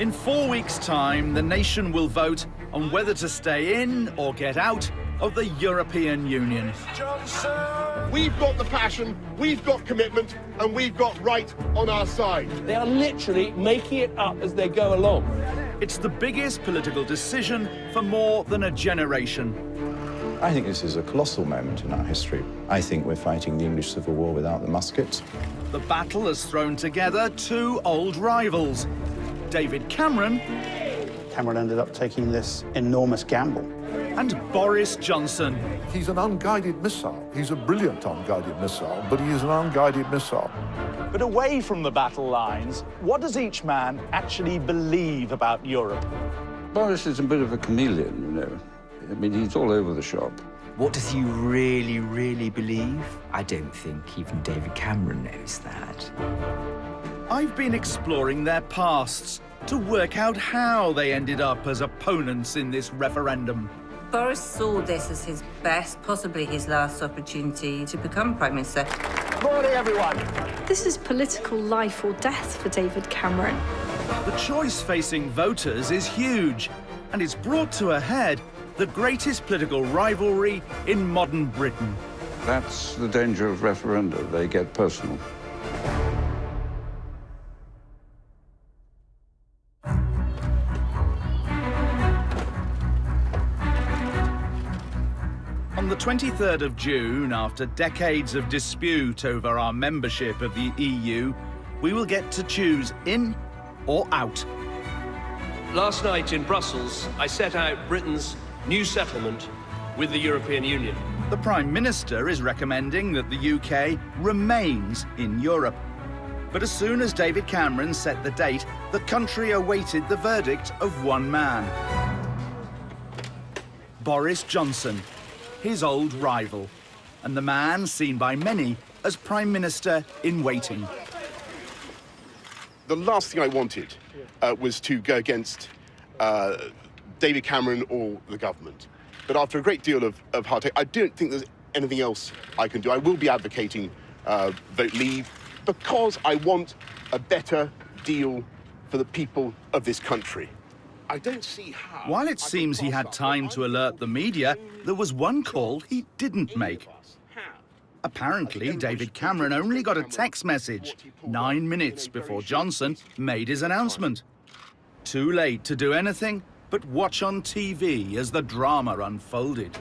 In 4 weeks' time, the nation will vote on whether to stay in or get out of the European Union. We've got the passion, we've got commitment, and we've got right on our side. They are literally making it up as they go along. It's the biggest political decision for more than a generation. I think this is a colossal moment in our history. I think we're fighting the English Civil War without the muskets. The battle has thrown together two old rivals. David Cameron ended up taking this enormous gamble. And Boris Johnson. He's an unguided missile. He's a brilliant unguided missile, but he is an unguided missile. But away from the battle lines, what does each man actually believe about Europe? Boris is a bit of a chameleon, you know. I mean, he's all over the shop. What does he really, really believe? I don't think even David Cameron knows that. I've been exploring their pasts to work out how they ended up as opponents in this referendum. Boris saw this as his best, possibly his last opportunity to become Prime Minister. Morning, everyone. This is political life or death for David Cameron. The choice facing voters is huge, and it's brought to a head the greatest political rivalry in modern Britain. That's the danger of referenda. They get personal. On the 23rd of June, after decades of dispute over our membership of the EU, we will get to choose in or out. Last night in Brussels, I set out Britain's new settlement with the European Union. The Prime Minister is recommending that the UK remains in Europe. But as soon as David Cameron set the date, the country awaited the verdict of one man. Boris Johnson, his old rival, and the man seen by many as Prime Minister in waiting. The last thing I wanted was to go against David Cameron or the government. But after a great deal of hard take, I don't think there's anything else I can do. I will be advocating vote leave because I want a better deal for the people of this country. I don't see how... While it seems he had time to alert the media, there was one call he didn't make. Apparently, David Cameron only got a text message 9 minutes before Johnson made his announcement. Too late to do anything but watch on TV as the drama unfolded.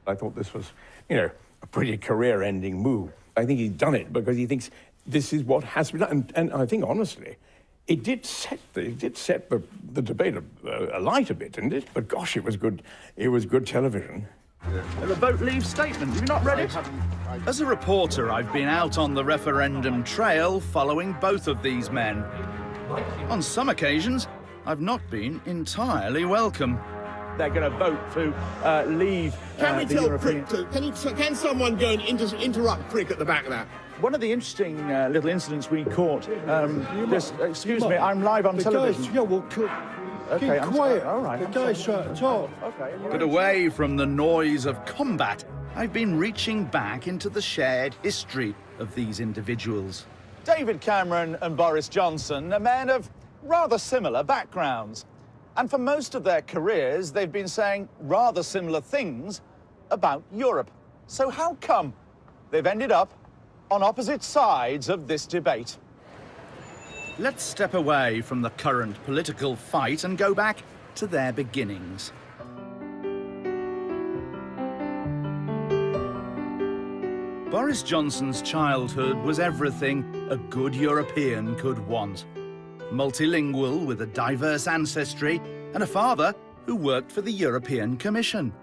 I thought this was, you know, a pretty career-ending move. I think he's done it because he thinks this is what has to be done. And I think, honestly, it did set the debate alight a bit, didn't it? But gosh, it was good. It was good television. The vote leave statement, have you not read it? As a reporter, I've been out on the referendum trail following both of these men. On some occasions, I've not been entirely welcome. They're going to vote to leave Can we the tell European... Prick can someone go and interrupt Prick at the back of that? One of the interesting little incidents we caught... excuse me, I'm live on television. Guys, yeah, well, Okay, keep quiet. All right. The guy's trying to talk. Okay. But away from the noise of combat, I've been reaching back into the shared history of these individuals. David Cameron and Boris Johnson are men of rather similar backgrounds. And for most of their careers, they've been saying rather similar things about Europe. So how come they've ended up on opposite sides of this debate? Let's step away from the current political fight and go back to their beginnings. Boris Johnson's childhood was everything a good European could want. Multilingual with a diverse ancestry and a father who worked for the European Commission.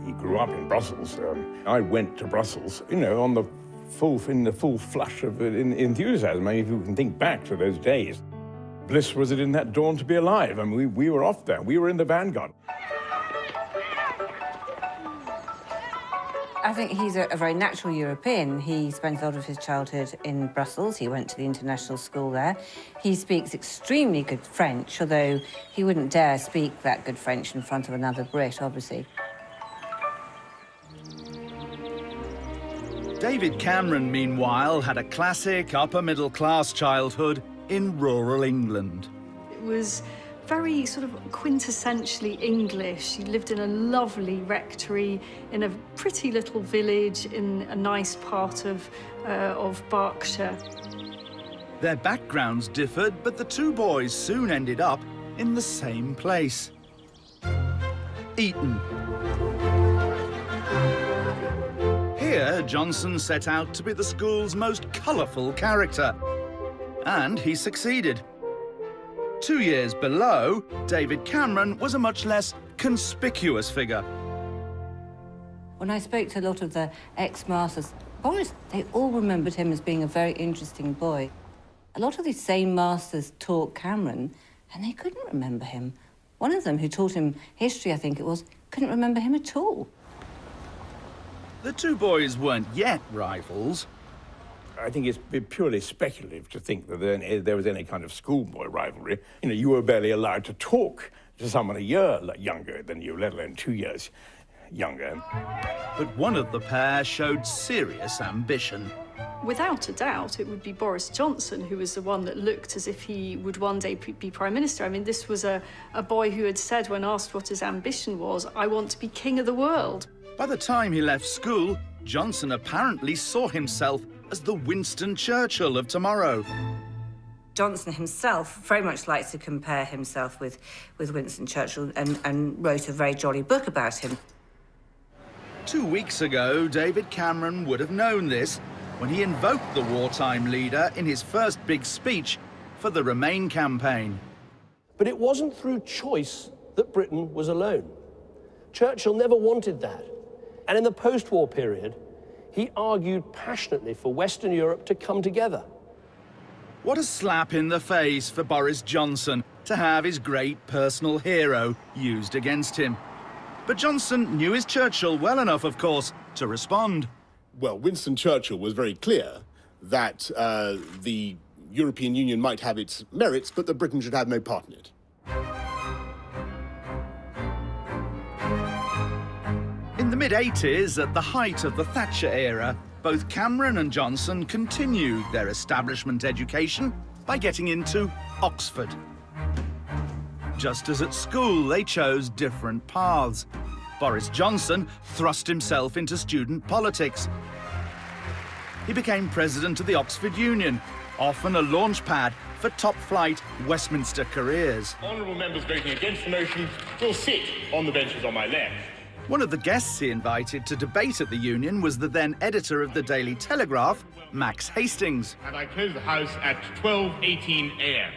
He grew up in Brussels. I went to Brussels, you know, in the full flush of enthusiasm. I mean, if you can think back to those days, bliss was it in that dawn to be alive. I mean, we were off there. We were in the vanguard. I think he's a very natural European. He spent a lot of his childhood in Brussels. He went to the international school there. He speaks extremely good French, although he wouldn't dare speak that good French in front of another Brit, obviously. David Cameron, meanwhile, had a classic upper-middle-class childhood in rural England. was very sort of quintessentially English. He lived in a lovely rectory in a pretty little village in a nice part of Berkshire. Their backgrounds differed, but the two boys soon ended up in the same place. Eton. Here, Johnson set out to be the school's most colourful character. And he succeeded. 2 years below, David Cameron was a much less conspicuous figure. When I spoke to a lot of the ex-masters, Boris, they all remembered him as being a very interesting boy. A lot of these same masters taught Cameron, and they couldn't remember him. One of them, who taught him history, I think it was, couldn't remember him at all. The two boys weren't yet rivals. I think it's purely speculative to think that there was any kind of schoolboy rivalry. You know, you were barely allowed to talk to someone a year younger than you, let alone 2 years younger. But one of the pair showed serious ambition. Without a doubt, it would be Boris Johnson who was the one that looked as if he would one day be Prime Minister. I mean, this was a boy who had said, when asked what his ambition was, "I want to be king of the world." By the time he left school, Johnson apparently saw himself as the Winston Churchill of tomorrow. Johnson himself very much likes to compare himself with Winston Churchill and wrote a very jolly book about him. 2 weeks ago, David Cameron would have known this when he invoked the wartime leader in his first big speech for the Remain campaign. But it wasn't through choice that Britain was alone. Churchill never wanted that. And in the post-war period, he argued passionately for Western Europe to come together. What a slap in the face for Boris Johnson to have his great personal hero used against him. But Johnson knew his Churchill well enough, of course, to respond. Well, Winston Churchill was very clear that the European Union might have its merits, but that Britain should have no part in it. In the mid-80s, at the height of the Thatcher era, both Cameron and Johnson continued their establishment education by getting into Oxford. Just as at school, they chose different paths. Boris Johnson thrust himself into student politics. He became president of the Oxford Union, often a launchpad for top-flight Westminster careers. Honourable members voting against the motion will sit on the benches on my left. One of the guests he invited to debate at the Union was the then editor of the Daily Telegraph, Max Hastings. And I close the House at 12:18 a.m.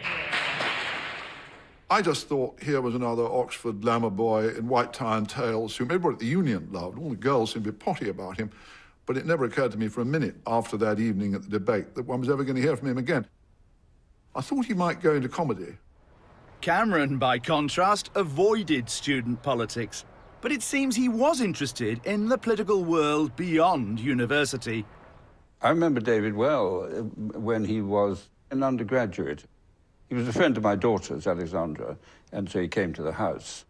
I just thought here was another Oxford glamour boy in white tie and tails whom everybody at the Union loved. All the girls seemed to be potty about him. But it never occurred to me for a minute after that evening at the debate that one was ever going to hear from him again. I thought he might go into comedy. Cameron, by contrast, avoided student politics. But it seems he was interested in the political world beyond university. I remember David well when he was an undergraduate. He was a friend of my daughter's, Alexandra, and so he came to the house.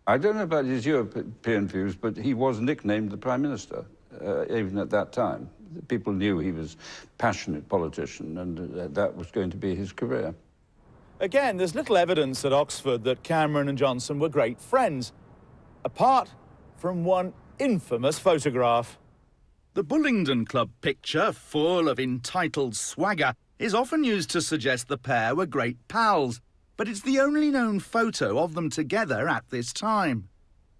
I don't know about his European views, but he was nicknamed the Prime Minister, even at that time. People knew he was a passionate politician, and that was going to be his career. Again, there's little evidence at Oxford that Cameron and Johnson were great friends, apart from one infamous photograph. The Bullingdon Club picture, full of entitled swagger, is often used to suggest the pair were great pals, but it's the only known photo of them together at this time.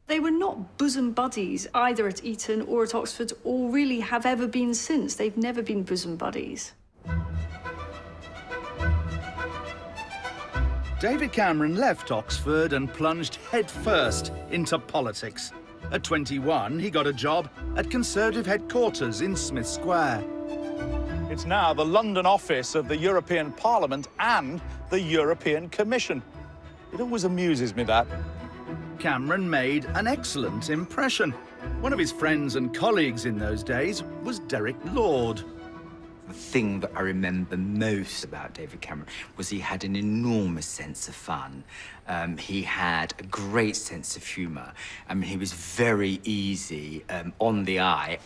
They were not bosom buddies either at Eton or at Oxford, or really have ever been since. They've never been bosom buddies. David Cameron left Oxford and plunged headfirst into politics. At 21, he got a job at Conservative headquarters in Smith Square. It's now the London office of the European Parliament and the European Commission. It always amuses me, that. Cameron made an excellent impression. One of his friends and colleagues in those days was Derek Lord. The thing that I remember most about David Cameron was he had an enormous sense of fun. He had a great sense of humour. I mean, he was very easy on the eye.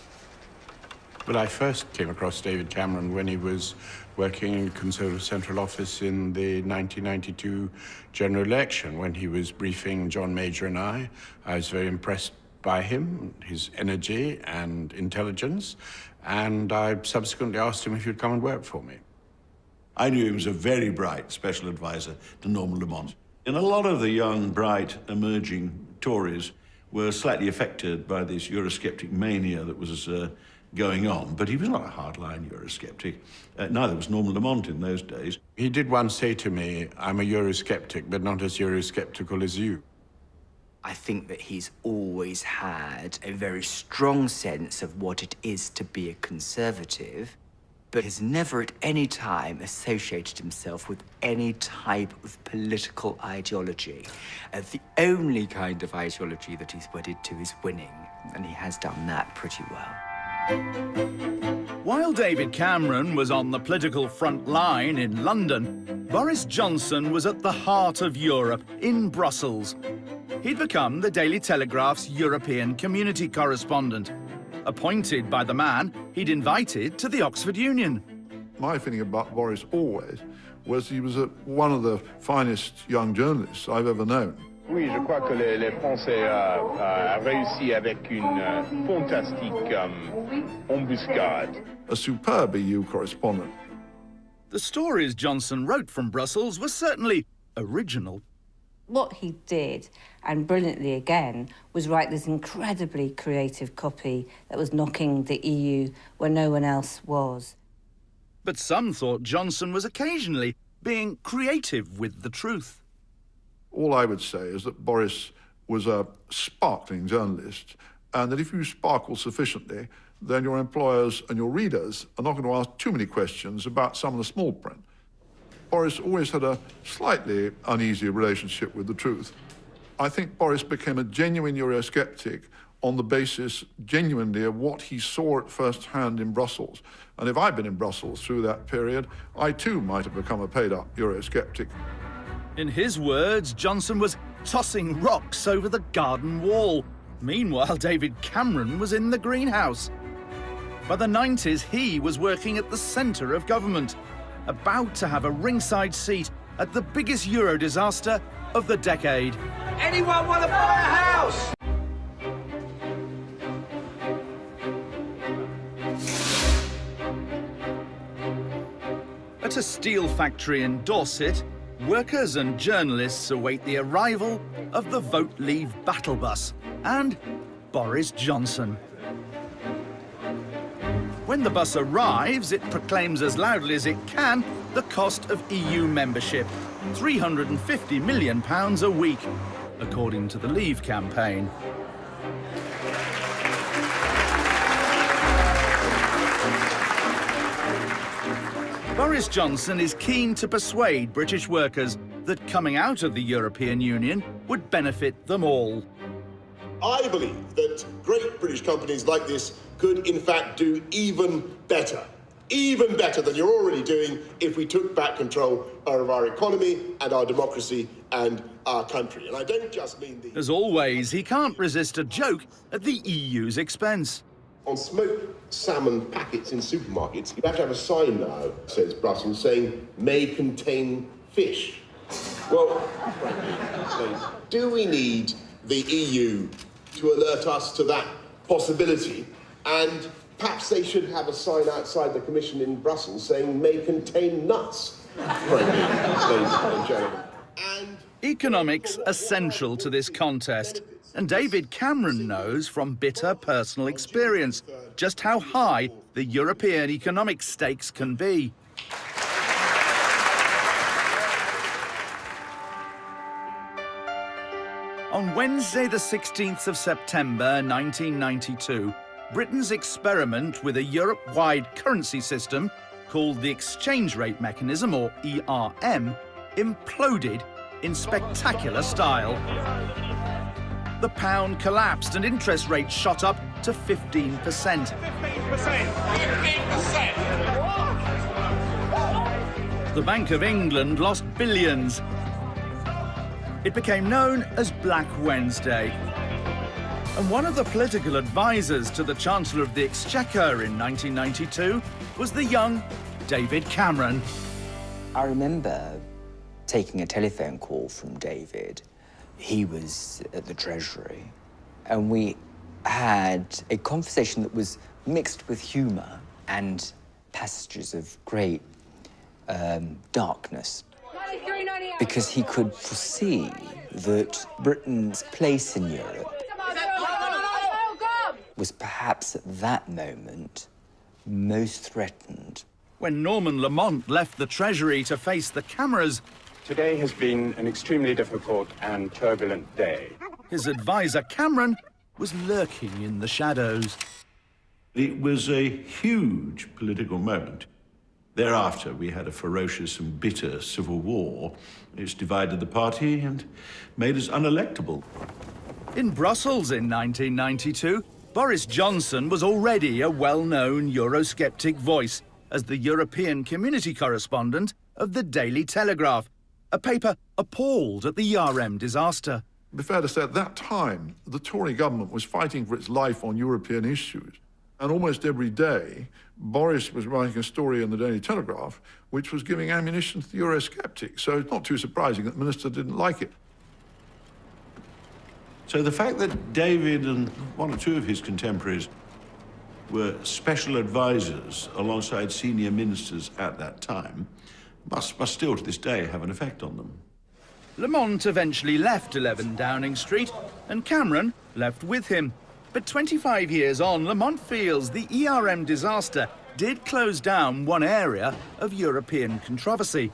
But I first came across David Cameron when he was working in Conservative Central Office in the 1992 general election. When he was briefing John Major and I was very impressed by him, his energy and intelligence, and I subsequently asked him if he'd come and work for me. I knew he was a very bright special advisor to Norman Lamont. And a lot of the young, bright, emerging Tories were slightly affected by this Eurosceptic mania that was going on, but he was not a hardline Eurosceptic. Neither was Norman Lamont in those days. He did once say to me, "I'm a Eurosceptic, but not as Eurosceptical as you." I think that he's always had a very strong sense of what it is to be a Conservative, but has never at any time associated himself with any type of political ideology. The only kind of ideology that he's wedded to is winning, and he has done that pretty well. While David Cameron was on the political front line in London, Boris Johnson was at the heart of Europe, in Brussels. He'd become the Daily Telegraph's European community correspondent, appointed by the man he'd invited to the Oxford Union. My feeling about Boris always was he was one of the finest young journalists I've ever known. Oui, je crois que les Français a réussi avec une fantastique embuscade. A superb EU correspondent. The stories Johnson wrote from Brussels were certainly original. What he did, and brilliantly again, was write this incredibly creative copy that was knocking the EU where no one else was. But some thought Johnson was occasionally being creative with the truth. All I would say is that Boris was a sparkling journalist, and that if you sparkle sufficiently, then your employers and your readers are not going to ask too many questions about some of the small print. Boris always had a slightly uneasy relationship with the truth. I think Boris became a genuine Eurosceptic on the basis, genuinely, of what he saw at first hand in Brussels. And if I'd been in Brussels through that period, I too might have become a paid-up Eurosceptic. In his words, Johnson was tossing rocks over the garden wall. Meanwhile, David Cameron was in the greenhouse. By the 90s, he was working at the centre of government, about to have a ringside seat at the biggest Euro disaster of the decade. Anyone want to buy a house? At a steel factory in Dorset, workers and journalists await the arrival of the Vote Leave battle bus and Boris Johnson. When the bus arrives, it proclaims as loudly as it can the cost of EU membership, £350 million a week, according to the Leave campaign. Boris Johnson is keen to persuade British workers that coming out of the European Union would benefit them all. I believe that great British companies like this could, in fact, do even better than you're already doing if we took back control of our economy and our democracy and our country. And I don't just mean the... As always, he can't resist a joke at the EU's expense. On smoked salmon packets in supermarkets, you have to have a sign now, says Brussels, saying, may contain fish. Well, do we need the EU to alert us to that possibility? And perhaps they should have a sign outside the Commission in Brussels saying, may contain nuts, frankly, ladies and gentlemen. And economics essential to this contest. And David Cameron knows from bitter personal experience just how high the European economic stakes can be. On Wednesday, the 16th of September 1992, Britain's experiment with a Europe-wide currency system called the Exchange Rate Mechanism, or ERM, imploded in spectacular style. The pound collapsed and interest rates shot up to 15%. 15%! The Bank of England lost billions. It became known as Black Wednesday. And one of the political advisors to the Chancellor of the Exchequer in 1992 was the young David Cameron. I remember taking a telephone call from David. He was at the Treasury, and we had a conversation that was mixed with humour and passages of great darkness, because he could foresee that Britain's place in Europe was perhaps at that moment most threatened. When Norman Lamont left the Treasury to face the cameras, today has been an extremely difficult and turbulent day. His advisor Cameron was lurking in the shadows. It was a huge political moment. Thereafter, we had a ferocious and bitter civil war. It's divided the party and made us unelectable. In Brussels in 1992, Boris Johnson was already a well-known Eurosceptic voice as the European community correspondent of the Daily Telegraph, a paper appalled at the ERM disaster. It'd be fair to say at that time, the Tory government was fighting for its life on European issues. And almost every day, Boris was writing a story in the Daily Telegraph which was giving ammunition to the Eurosceptics. So it's not too surprising that the minister didn't like it. So the fact that David and one or two of his contemporaries were special advisors alongside senior ministers at that time must still to this day have an effect on them. Lamont eventually left 11 Downing Street, and Cameron left with him. But 25 years on, Lamont feels the ERM disaster did close down one area of European controversy.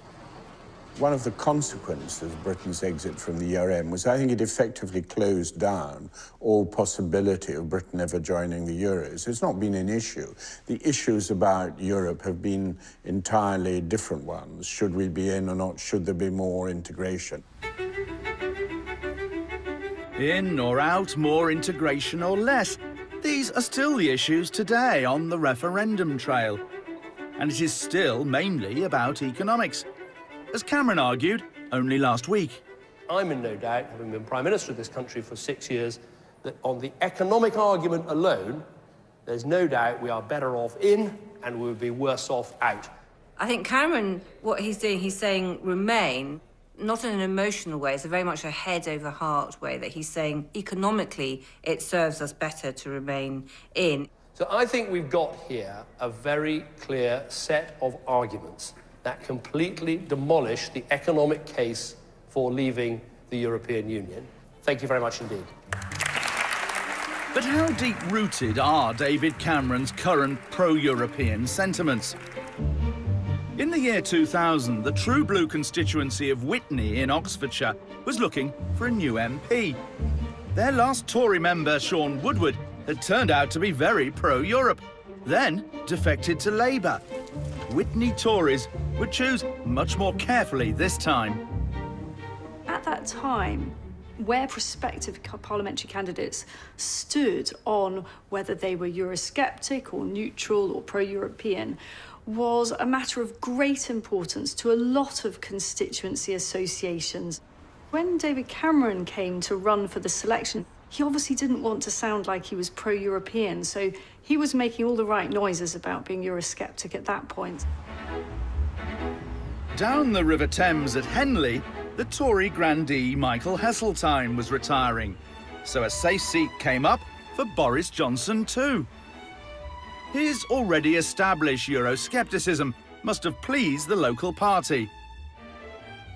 One of the consequences of Britain's exit from the ERM was I think it effectively closed down all possibility of Britain ever joining the Euros. It's not been an issue. The issues about Europe have been entirely different ones. Should we be in or not? Should there be more integration? In or out, more integration or less, these are still the issues today on the referendum trail. And it is still mainly about economics, as Cameron argued only last week. I'm in no doubt, having been Prime Minister of this country for 6 years, that on the economic argument alone, there's no doubt we are better off in and we would be worse off out. I think Cameron, what he's doing, he's saying remain, not in an emotional way, it's very much a head over heart way, that he's saying economically it serves us better to remain in. So I think we've got here a very clear set of arguments that completely demolish the economic case for leaving the European Union. Thank you very much indeed. But how deep-rooted are David Cameron's current pro-European sentiments? In the year 2000, the True Blue constituency of Witney in Oxfordshire was looking for a new MP. Their last Tory member, Sean Woodward, had turned out to be very pro-Europe, then defected to Labour. Witney Tories would choose much more carefully this time. At that time, where prospective parliamentary candidates stood on whether they were Eurosceptic or neutral or pro-European was a matter of great importance to a lot of constituency associations. When David Cameron came to run for the selection, he obviously didn't want to sound like he was pro-European, so he was making all the right noises about being Eurosceptic at that point. Down the River Thames at Henley, the Tory grandee Michael Heseltine was retiring, so a safe seat came up for Boris Johnson too. His already established Euroscepticism must have pleased the local party.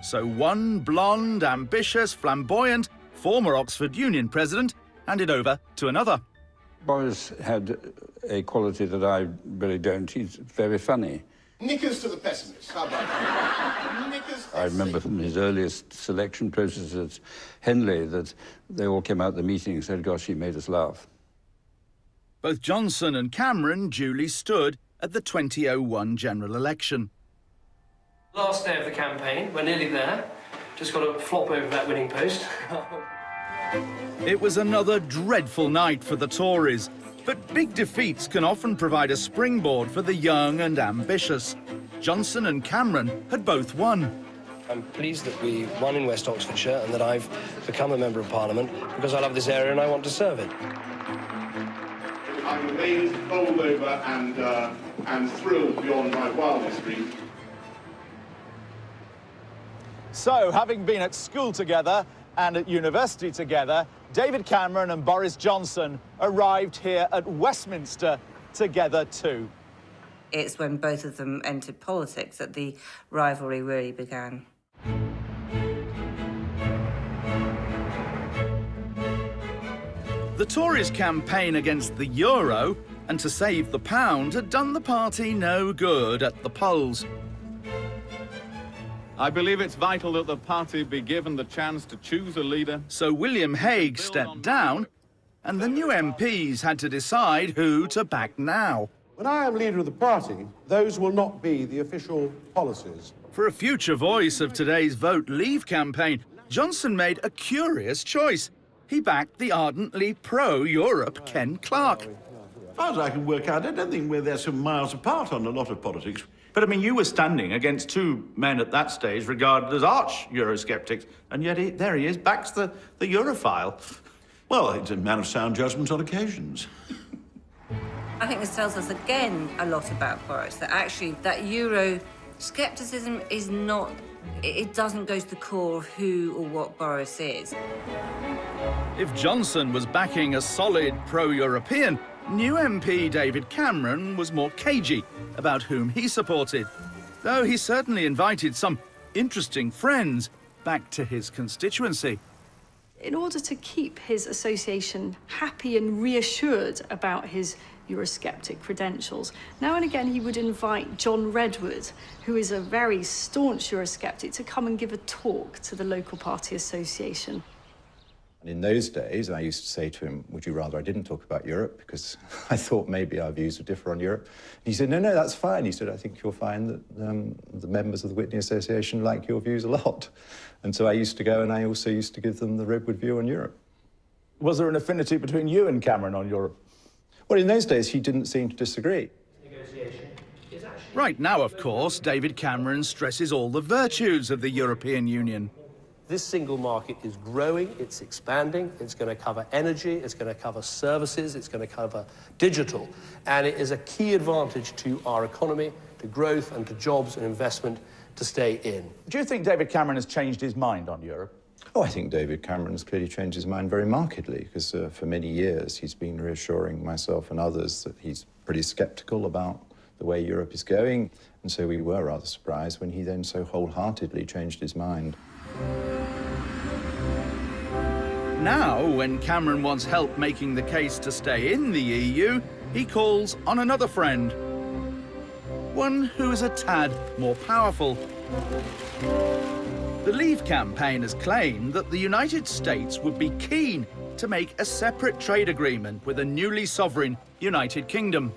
So one blonde, ambitious, flamboyant, former Oxford Union president handed over to another. Boris had a quality that I really don't. He's very funny. Knickers to the pessimists. How about that? Knickers. I remember from his earliest selection process at Henley that they all came out of the meeting and said, gosh, he made us laugh. Both Johnson and Cameron duly stood at the 2001 general election. Last day of the campaign, we're nearly there. Just got to flop over that winning post. It was another dreadful night for the Tories, but big defeats can often provide a springboard for the young and ambitious. Johnson and Cameron had both won. I'm pleased that we won in West Oxfordshire and that I've become a Member of Parliament because I love this area and I want to serve it. I remain bowled over and and thrilled beyond my wildest dreams. So, having been at school together and at university together, David Cameron and Boris Johnson arrived here at Westminster together too. It's when both of them entered politics that the rivalry really began. The Tories' campaign against the euro and to save the pound had done the party no good at the polls. I believe it's vital that the party be given the chance to choose a leader. So William Hague stepped down, and the new MPs had to decide who to back now. When I am leader of the party, those will not be the official policies. For a future voice of today's Vote Leave campaign, Johnson made a curious choice. He backed the ardently pro-Europe Ken Clarke. As far as I can work out, I don't think they're some miles apart on a lot of politics. But, I mean, you were standing against two men at that stage regarded as arch Eurosceptics, and yet there he is, backs the Europhile. Well, he's a man of sound judgment on occasions. I think this tells us again a lot about Boris, that actually that Euro-scepticism is not, it doesn't go to the core of who or what Boris is. If Johnson was backing a solid pro-European, new MP David Cameron was more cagey about whom he supported, though he certainly invited some interesting friends back to his constituency. In order to keep his association happy and reassured about his Eurosceptic credentials, now and again he would invite John Redwood, who is a very staunch Eurosceptic, to come and give a talk to the local party association. And in those days, I used to say to him, would you rather I didn't talk about Europe? Because I thought maybe our views would differ on Europe. And he said, no, that's fine. He said, I think you'll find that the members of the Whitney Association like your views a lot. And so I used to go, and I also used to give them the Redwood view on Europe. Was there an affinity between you and Cameron on Europe? Well, in those days, he didn't seem to disagree. Right now, of course, David Cameron stresses all the virtues of the European Union. This single market is growing, it's expanding, it's going to cover energy, it's going to cover services, it's going to cover digital, and it is a key advantage to our economy, to growth and to jobs and investment to stay in. Do you think David Cameron has changed his mind on Europe? Oh, I think David Cameron has clearly changed his mind very markedly, because for many years he's been reassuring myself and others that he's pretty sceptical about the way Europe is going, and so we were rather surprised when he then so wholeheartedly changed his mind. Now, when Cameron wants help making the case to stay in the EU, he calls on another friend. One who is a tad more powerful. The Leave campaign has claimed that the United States would be keen to make a separate trade agreement with a newly sovereign United Kingdom.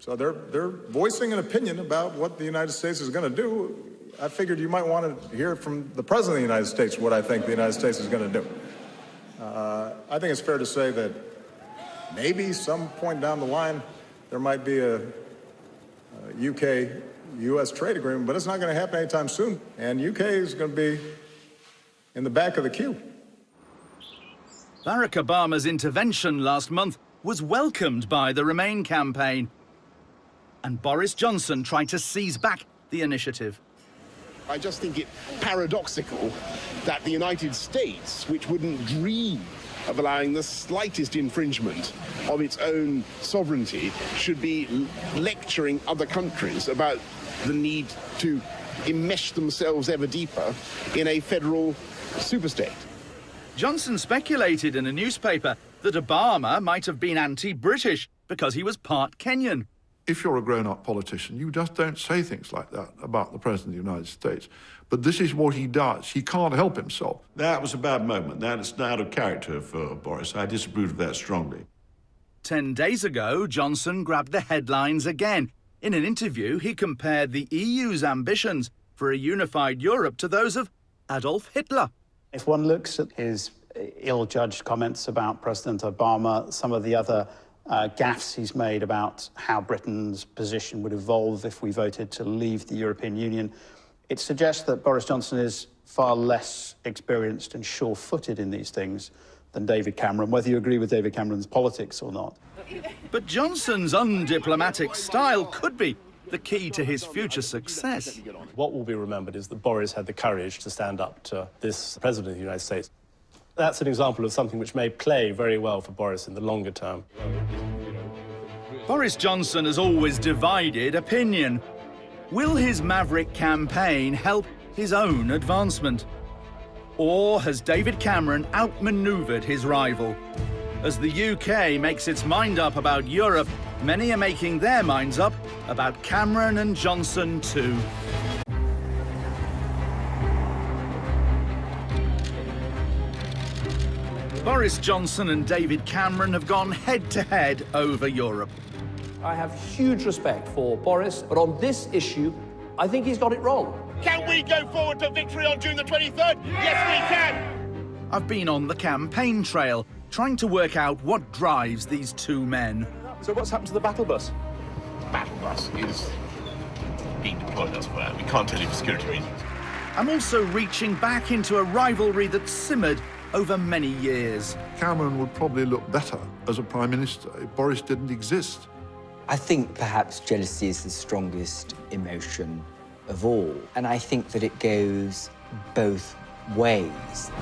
So they're voicing an opinion about what the United States is going to do. I figured you might want to hear from the President of the United States what I think the United States is going to do. I think it's fair to say that maybe some point down the line there might be a UK-US trade agreement, but it's not going to happen anytime soon. And UK is going to be in the back of the queue. Barack Obama's intervention last month was welcomed by the Remain campaign. And Boris Johnson tried to seize back the initiative. I just think it paradoxical that the United States, which wouldn't dream of allowing the slightest infringement of its own sovereignty, should be lecturing other countries about the need to enmesh themselves ever deeper in a federal superstate. Johnson speculated in a newspaper that Obama might have been anti-British because he was part Kenyan. If you're a grown-up politician, you just don't say things like that about the President of the United States. But this is what he does. He can't help himself. That was a bad moment. That is out of character for Boris. I disapprove of that strongly. 10 days ago, Johnson grabbed the headlines again. In an interview, he compared the EU's ambitions for a unified Europe to those of Adolf Hitler. If one looks at his ill-judged comments about President Obama, some of the other gaffes he's made about how Britain's position would evolve if we voted to leave the European Union, it suggests that Boris Johnson is far less experienced and sure-footed in these things than David Cameron, whether you agree with David Cameron's politics or not. But Johnson's undiplomatic style could be the key to his future success. What will be remembered is that Boris had the courage to stand up to this President of the United States. That's an example of something which may play very well for Boris in the longer term. Boris Johnson has always divided opinion. Will his maverick campaign help his own advancement? Or has David Cameron outmanoeuvred his rival? As the UK makes its mind up about Europe, many are making their minds up about Cameron and Johnson too. Boris Johnson and David Cameron have gone head-to-head over Europe. I have huge respect for Boris, but on this issue, I think he's got it wrong. Can we go forward to victory on June the 23rd? Yes, we can! I've been on the campaign trail, trying to work out what drives these two men. So what's happened to the battle bus? The battle bus is being deployed elsewhere. We can't tell you for security reasons. I'm also reaching back into a rivalry that simmered over many years. Cameron would probably look better as a Prime Minister if Boris didn't exist. I think perhaps jealousy is the strongest emotion of all, and I think that it goes both ways.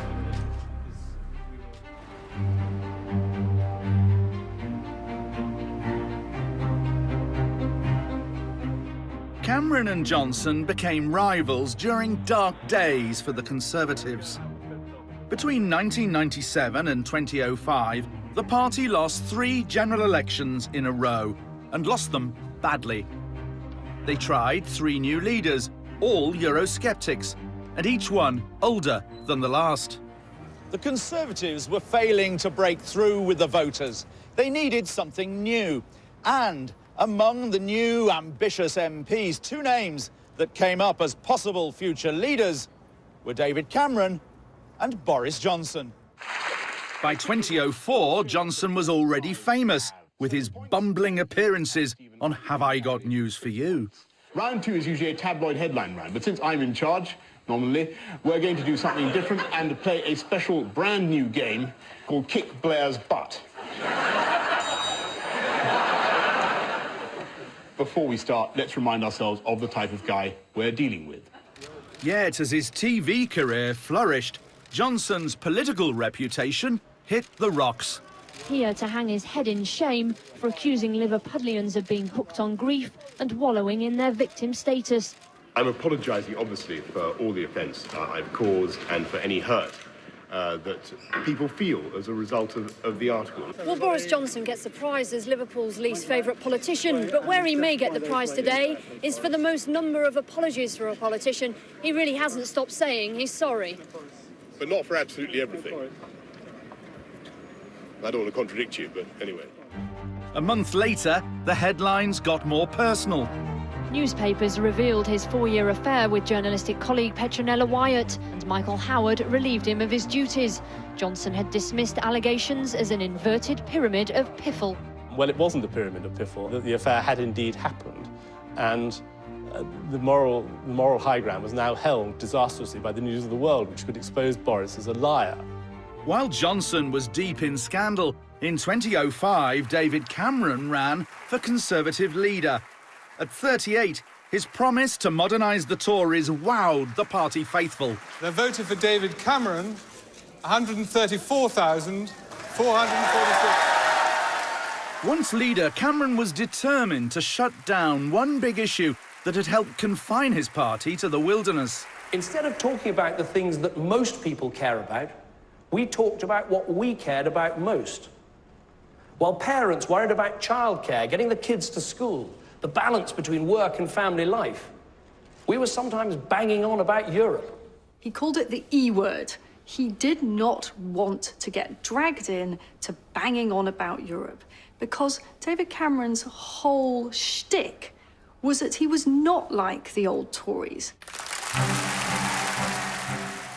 Cameron and Johnson became rivals during dark days for the Conservatives. Between 1997 and 2005, the party lost 3 general elections in a row and lost them badly. They tried 3 new leaders, all Eurosceptics, and each one older than the last. The Conservatives were failing to break through with the voters. They needed something new. And among the new ambitious MPs, 2 names that came up as possible future leaders were David Cameron and Boris Johnson. By 2004, Johnson was already famous, with his bumbling appearances on Have I Got News for You? Round 2 is usually a tabloid headline round, but since I'm in charge, nominally, we're going to do something different and play a special brand new game called Kick Blair's Butt. Before we start, let's remind ourselves of the type of guy we're dealing with. Yet, as his TV career flourished, Johnson's political reputation hit the rocks. Here to hang his head in shame for accusing Liverpudlians of being hooked on grief and wallowing in their victim status. I'm apologising, obviously, for all the offence I've caused and for any hurt that people feel as a result of the article. Well, Boris Johnson gets the prize as Liverpool's least favourite politician, but where he may get the prize today is for the most number of apologies for a politician. He really hasn't stopped saying he's sorry. But not for absolutely everything. I don't want to contradict you, but anyway. A month later, the headlines got more personal. Newspapers revealed his 4-year affair with journalistic colleague Petronella Wyatt, and Michael Howard relieved him of his duties. Johnson had dismissed allegations as an inverted pyramid of piffle. Well, it wasn't a pyramid of piffle. The affair had indeed happened, and the moral high ground was now held disastrously by the News of the World, which could expose Boris as a liar. While Johnson was deep in scandal, in 2005, David Cameron ran for Conservative leader. At 38, his promise to modernise the Tories wowed the party faithful. They voted for David Cameron, 134,446. Once leader, Cameron was determined to shut down one big issue that had helped confine his party to the wilderness. Instead of talking about the things that most people care about, we talked about what we cared about most. While parents worried about childcare, getting the kids to school, the balance between work and family life, we were sometimes banging on about Europe. He called it the E word. He did not want to get dragged in to banging on about Europe, because David Cameron's whole shtick was that he was not like the old Tories.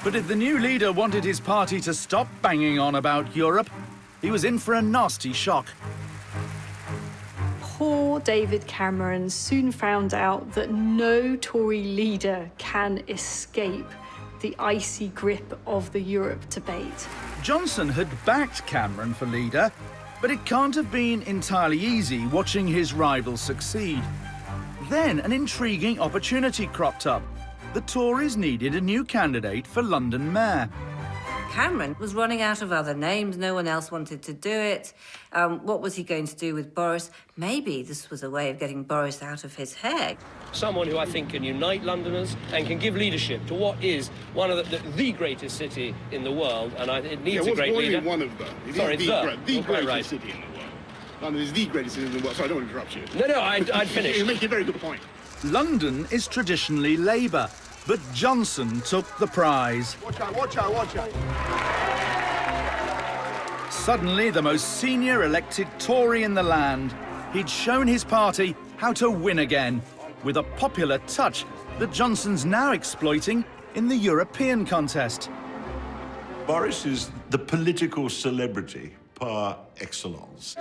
But if the new leader wanted his party to stop banging on about Europe, he was in for a nasty shock. Poor David Cameron soon found out that no Tory leader can escape the icy grip of the Europe debate. Johnson had backed Cameron for leader, but it can't have been entirely easy watching his rival succeed. Then an intriguing opportunity cropped up. The Tories needed a new candidate for London mayor. Cameron was running out of other names. No one else wanted to do it. What was he going to do with Boris? Maybe this was a way of getting Boris out of his hair. Someone who I think can unite Londoners and can give leadership to what is one of the greatest city in the world, and it needs a great leader. One of them. Sorry, the greatest city in the world. London is the greatest city in the world, so I don't want to interrupt you. No, I'd finish. You're making a very good point. London is traditionally Labour, but Johnson took the prize. Watch out, watch out, watch out. Suddenly, the most senior elected Tory in the land, he'd shown his party how to win again, with a popular touch that Johnson's now exploiting in the European contest. Boris is the political celebrity par excellence.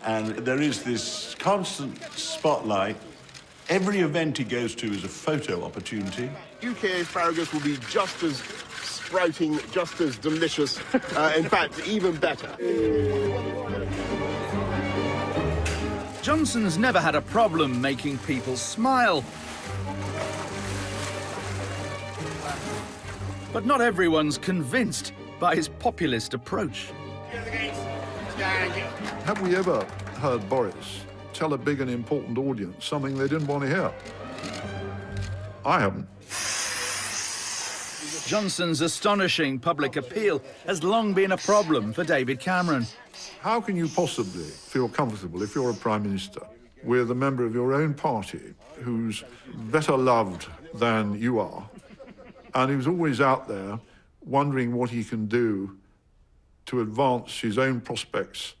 And there is this constant spotlight. Every event he goes to is a photo opportunity. UK asparagus will be just as sprouting, just as delicious, in fact, even better. Johnson's never had a problem making people smile. But not everyone's convinced by his populist approach. Have we ever heard Boris tell a big and important audience something they didn't want to hear? I haven't. Johnson's astonishing public appeal has long been a problem for David Cameron. How can you possibly feel comfortable, if you're a Prime Minister, with a member of your own party who's better loved than you are, and who's always out there wondering what he can do to advance his own prospects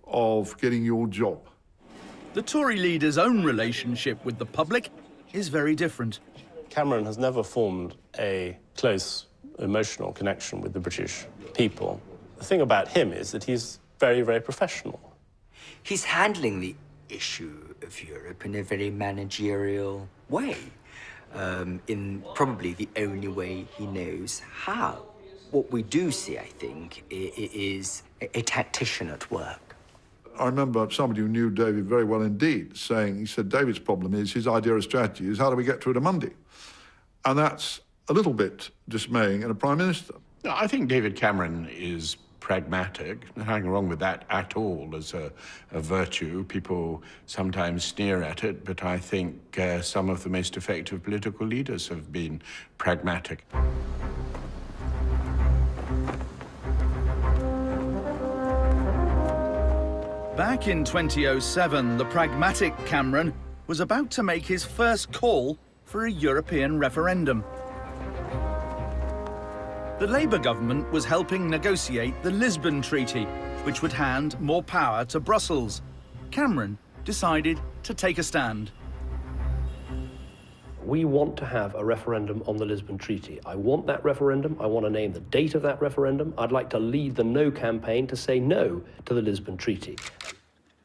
of getting your job? The Tory leader's own relationship with the public is very different. Cameron has never formed a close emotional connection with the British people. The thing about him is that he's very, very professional. He's handling the issue of Europe in a very managerial way, in probably the only way he knows how. What we do see, I think, is a tactician at work. I remember somebody who knew David very well indeed saying, he said, David's problem is, his idea of strategy is how do we get to it a Monday? And that's a little bit dismaying in a Prime Minister. No, I think David Cameron is pragmatic. Nothing wrong with that at all as a virtue. People sometimes sneer at it, but I think some of the most effective political leaders have been pragmatic. Back in 2007, the pragmatic Cameron was about to make his first call for a European referendum. The Labour government was helping negotiate the Lisbon Treaty, which would hand more power to Brussels. Cameron decided to take a stand. We want to have a referendum on the Lisbon Treaty. I want that referendum. I want to name the date of that referendum. I'd like to lead the No campaign to say no to the Lisbon Treaty.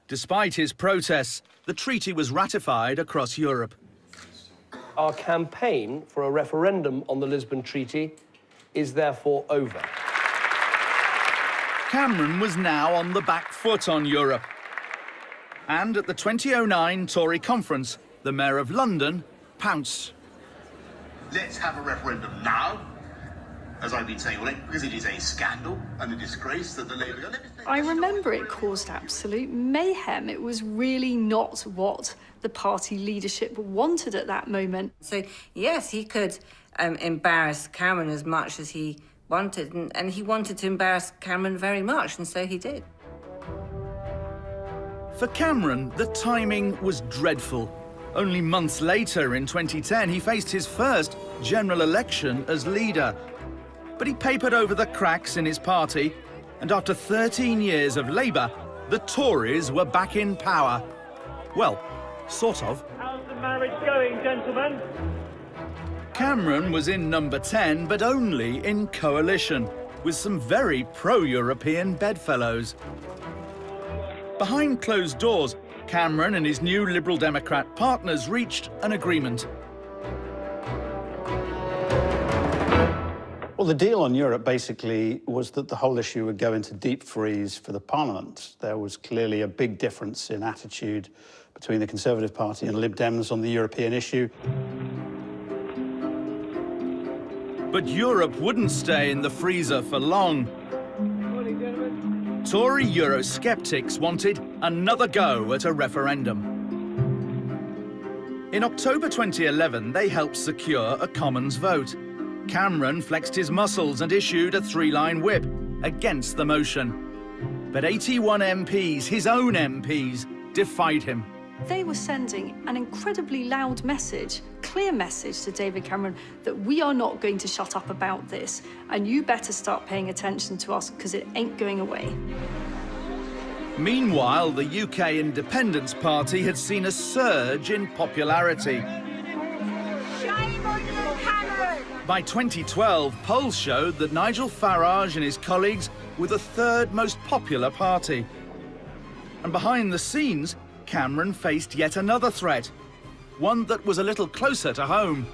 Despite his protests, the treaty was ratified across Europe. Our campaign for a referendum on the Lisbon Treaty is therefore over. Cameron was now on the back foot on Europe. And at the 2009 Tory conference, the Mayor of London pounced. Let's have a referendum now, as I've been saying all day, because it is a scandal and a disgrace that the Labour... I remember it caused absolute mayhem. It was really not what the party leadership wanted at that moment. So, yes, he could embarrass Cameron as much as he wanted, and he wanted to embarrass Cameron very much, and so he did. For Cameron, the timing was dreadful. Only months later, in 2010, he faced his first general election as leader. But he papered over the cracks in his party, and after 13 years of Labour, the Tories were back in power. Well, sort of. How's the marriage going, gentlemen? Cameron was in number 10, but only in coalition, with some very pro-European bedfellows. Behind closed doors, Cameron and his new Liberal Democrat partners reached an agreement. Well, the deal on Europe basically was that the whole issue would go into deep freeze for the Parliament. There was clearly a big difference in attitude between the Conservative Party and Lib Dems on the European issue. But Europe wouldn't stay in the freezer for long. Tory Eurosceptics wanted another go at a referendum. In October 2011, they helped secure a Commons vote. Cameron flexed his muscles and issued a three-line whip against the motion. But 81 MPs, his own MPs, defied him. They were sending an incredibly loud message, clear message to David Cameron that we are not going to shut up about this, and you better start paying attention to us because it ain't going away. Meanwhile, the UK Independence Party had seen a surge in popularity. By 2012, polls showed that Nigel Farage and his colleagues were the third most popular party. And behind the scenes, Cameron faced yet another threat, one that was a little closer to home.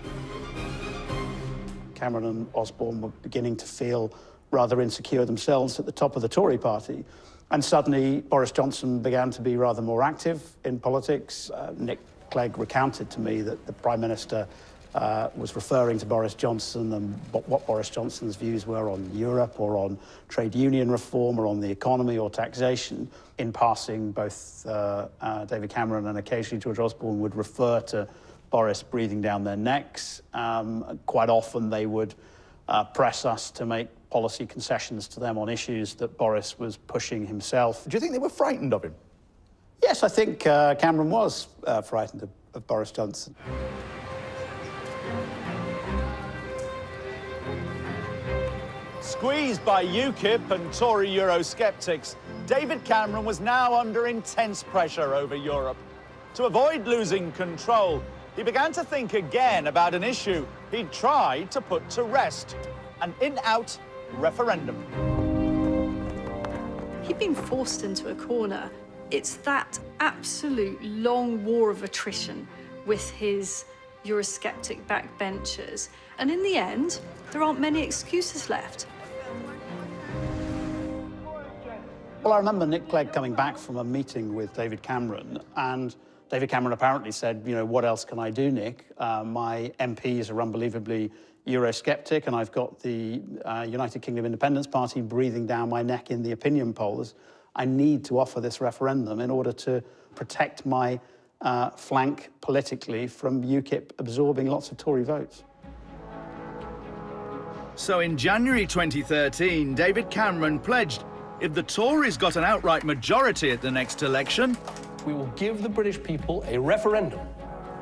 Cameron and Osborne were beginning to feel rather insecure themselves at the top of the Tory party. And suddenly, Boris Johnson began to be rather more active in politics. Nick Clegg recounted to me that the Prime Minister was referring to Boris Johnson and what Boris Johnson's views were on Europe or on trade union reform or on the economy or taxation. In passing, both David Cameron and occasionally George Osborne would refer to Boris breathing down their necks. Quite often they would press us to make policy concessions to them on issues that Boris was pushing himself. Do you think they were frightened of him? Yes, I think Cameron was frightened of Boris Johnson. Squeezed by UKIP and Tory Eurosceptics, David Cameron was now under intense pressure over Europe. To avoid losing control, he began to think again about an issue he'd tried to put to rest: an in-out referendum. He'd been forced into a corner. It's that absolute long war of attrition with his Eurosceptic backbenchers. And in the end, there aren't many excuses left. Well, I remember Nick Clegg coming back from a meeting with David Cameron, and David Cameron apparently said, you know, what else can I do, Nick? My MPs are unbelievably Eurosceptic, and I've got the United Kingdom Independence Party breathing down my neck in the opinion polls. I need to offer this referendum in order to protect my flank politically from UKIP absorbing lots of Tory votes. So in January 2013, David Cameron pledged if the Tories got an outright majority at the next election, we will give the British people a referendum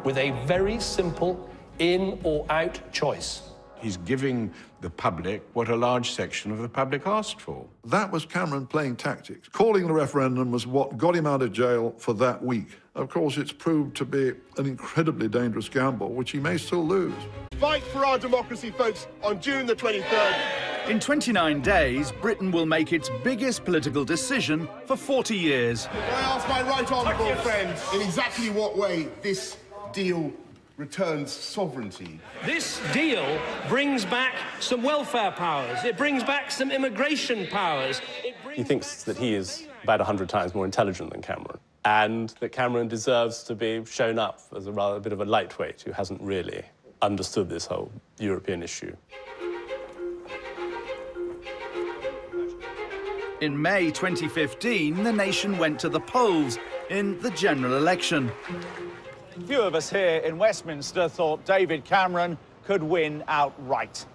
with a very simple in or out choice. He's giving the public what a large section of the public asked for. That was Cameron playing tactics. Calling the referendum was what got him out of jail for that week. Of course, it's proved to be an incredibly dangerous gamble, which he may still lose. Fight for our democracy, folks, on June the 23rd. In 29 days, Britain will make its biggest political decision for 40 years. Can I ask my right honourable friend in exactly what way this deal returns sovereignty? This deal brings back some welfare powers. It brings back some immigration powers. He thinks that he is about 100 times more intelligent than Cameron, and that Cameron deserves to be shown up as a rather bit of a lightweight who hasn't really understood this whole European issue. In May 2015, the nation went to the polls in the general election. Few of us here in Westminster thought David Cameron could win outright.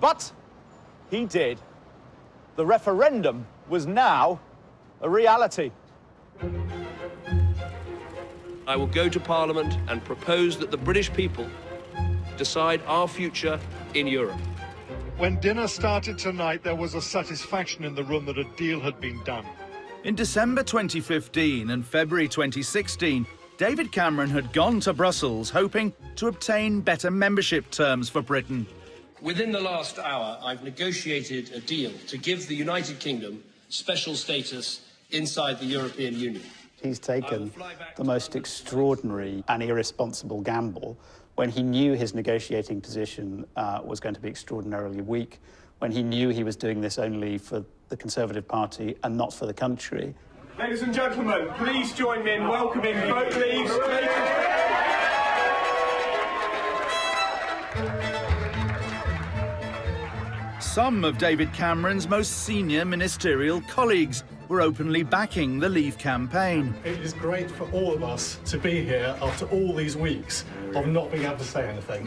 But he did. The referendum was now a reality. I will go to Parliament and propose that the British people decide our future in Europe. When dinner started tonight, there was a satisfaction in the room that a deal had been done. In December 2015 and February 2016, David Cameron had gone to Brussels hoping to obtain better membership terms for Britain. Within the last hour, I've negotiated a deal to give the United Kingdom special status inside the European Union. He's taken the most extraordinary and irresponsible gamble when he knew his negotiating position was going to be extraordinarily weak, when he knew he was doing this only for the Conservative Party and not for the country. Ladies and gentlemen, please join me in welcoming Vote Leave's latest... Some of David Cameron's most senior ministerial colleagues were openly backing the Leave campaign. It is great for all of us to be here after all these weeks of not being able to say anything.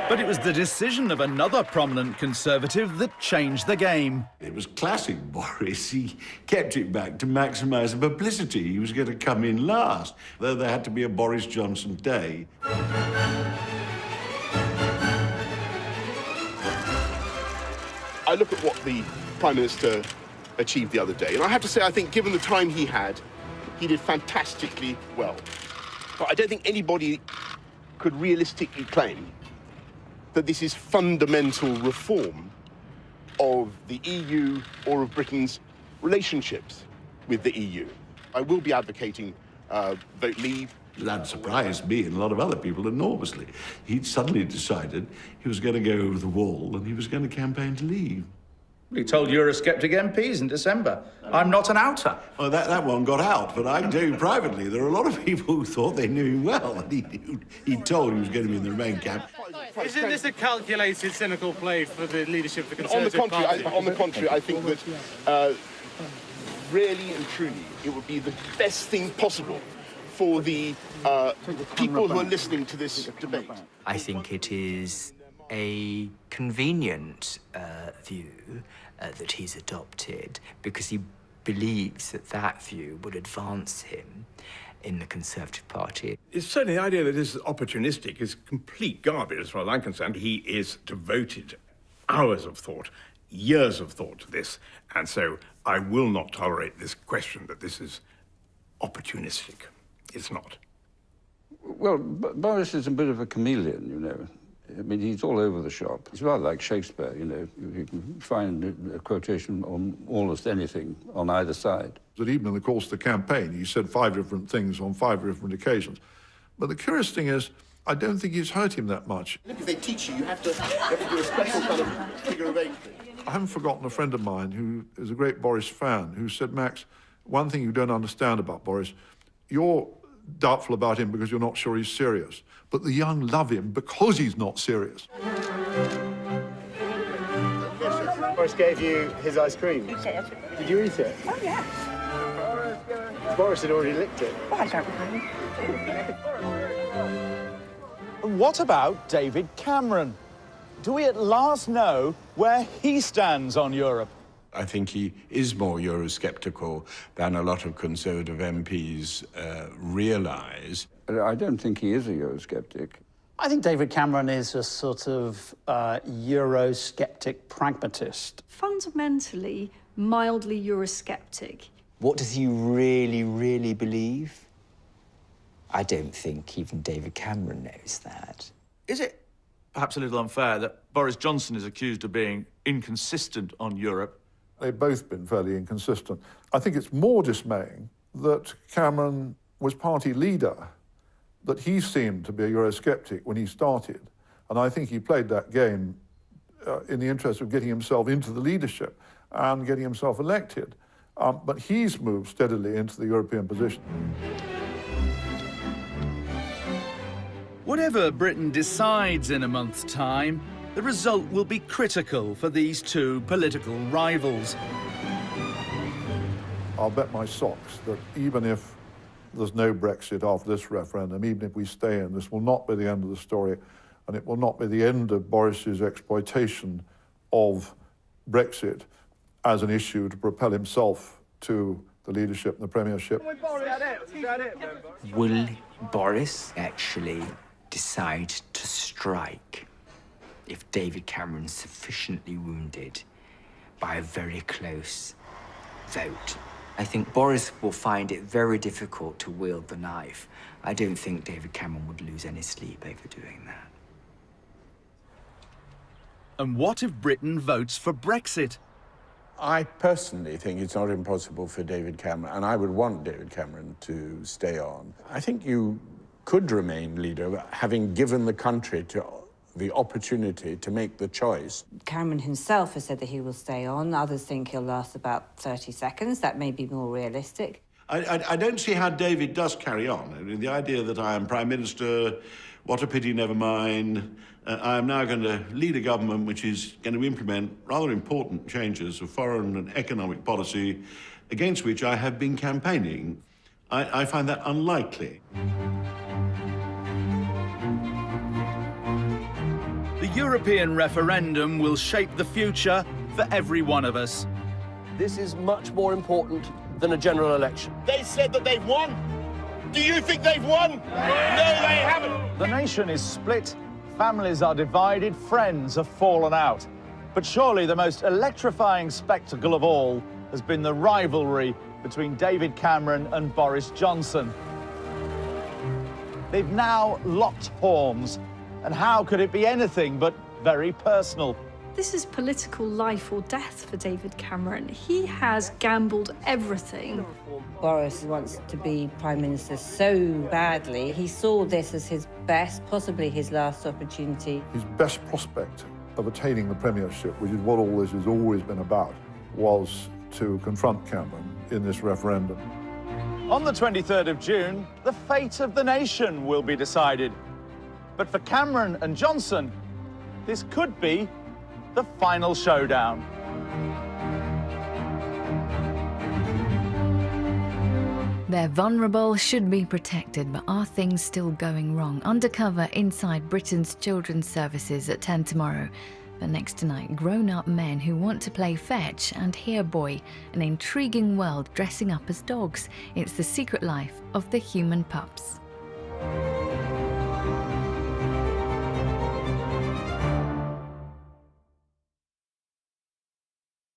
But it was the decision of another prominent Conservative that changed the game. It was classic Boris. He kept it back to maximise the publicity. He was going to come in last, though there had to be a Boris Johnson day. I look at what the Prime Minister achieved the other day, and I have to say, I think given the time he had, he did fantastically well. But I don't think anybody could realistically claim that this is fundamental reform of the EU or of Britain's relationships with the EU. I will be advocating Vote Leave. That surprised me and a lot of other people enormously. He'd suddenly decided he was going to go over the wall and he was going to campaign to leave. He told Eurosceptic MPs in December, I'm not an outer. Oh, that one got out, but I can tell you privately, there are a lot of people who thought they knew him well, and he told he was going to be in the Remain camp. Isn't this a calculated, cynical play for the leadership of the Conservative Party? On the contrary, I think that really and truly, it would be the best thing possible for the people who are listening to this debate. I think it is a convenient view that he's adopted because he believes that that view would advance him in the Conservative Party. It's certainly the idea that this is opportunistic is complete garbage as far as I'm concerned. He is devoted hours of thought, years of thought to this, and so I will not tolerate this question that this is opportunistic. It's not. Well, Boris is a bit of a chameleon, you know. I mean, he's all over the shop. It's rather like Shakespeare, you know. You can find a quotation on almost anything on either side. That even in the course of the campaign, he said 5 different things on 5 different occasions. But the curious thing is, I don't think it's hurt him that much. If they teach you, you have to do a special kind of figure of 8 thing. I haven't forgotten a friend of mine who is a great Boris fan who said, Max, one thing you don't understand about Boris, you're doubtful about him because you're not sure he's serious. But the young love him because he's not serious. Boris gave you his ice cream. Did you eat it? Oh, yeah. Boris had already licked it. Oh, I don't mind. And what about David Cameron? Do we at last know where he stands on Europe? I think he is more Eurosceptical than a lot of Conservative MPs realise. I don't think he is a Eurosceptic. I think David Cameron is a sort of Eurosceptic pragmatist. Fundamentally, mildly Eurosceptic. What does he really, really believe? I don't think even David Cameron knows that. Is it perhaps a little unfair that Boris Johnson is accused of being inconsistent on Europe? They've both been fairly inconsistent. I think it's more dismaying that Cameron was party leader, that he seemed to be a Eurosceptic when he started. And I think he played that game in the interest of getting himself into the leadership and getting himself elected. But he's moved steadily into the European position. Whatever Britain decides in a month's time, the result will be critical for these two political rivals. I'll bet my socks that even if there's no Brexit after this referendum, even if we stay in, this will not be the end of the story, and it will not be the end of Boris's exploitation of Brexit as an issue to propel himself to the leadership and the premiership. Will Boris actually decide to strike if David Cameron's sufficiently wounded by a very close vote? I think Boris will find it very difficult to wield the knife. I don't think David Cameron would lose any sleep over doing that. And what if Britain votes for Brexit? I personally think it's not impossible for David Cameron, and I would want David Cameron to stay on. I think you could remain leader, having given the country to the opportunity to make the choice. Cameron himself has said that he will stay on. Others think he'll last about 30 seconds. That may be more realistic. I don't see how David does carry on. I mean, the idea that I am Prime Minister, what a pity, never mind. I am now going to lead a government which is going to implement rather important changes of foreign and economic policy against which I have been campaigning. I find that unlikely. The European referendum will shape the future for every one of us. This is much more important than a general election. They said that they've won. Do you think they've won? No, they haven't. The nation is split, families are divided, friends have fallen out. But surely the most electrifying spectacle of all has been the rivalry between David Cameron and Boris Johnson. They've now locked horns, and how could it be anything but very personal? This is political life or death for David Cameron. He has gambled everything. Boris wants to be Prime Minister so badly. He saw this as his best, possibly his last opportunity. His best prospect of attaining the premiership, which is what all this has always been about, was to confront Cameron in this referendum. On the 23rd of June, the fate of the nation will be decided. But for Cameron and Johnson, this could be the final showdown. They're vulnerable, should be protected, but are things still going wrong? Undercover inside Britain's children's services at 10 tomorrow. But next tonight, grown-up men who want to play fetch and hear boy, an intriguing world dressing up as dogs. It's the secret life of the human pups.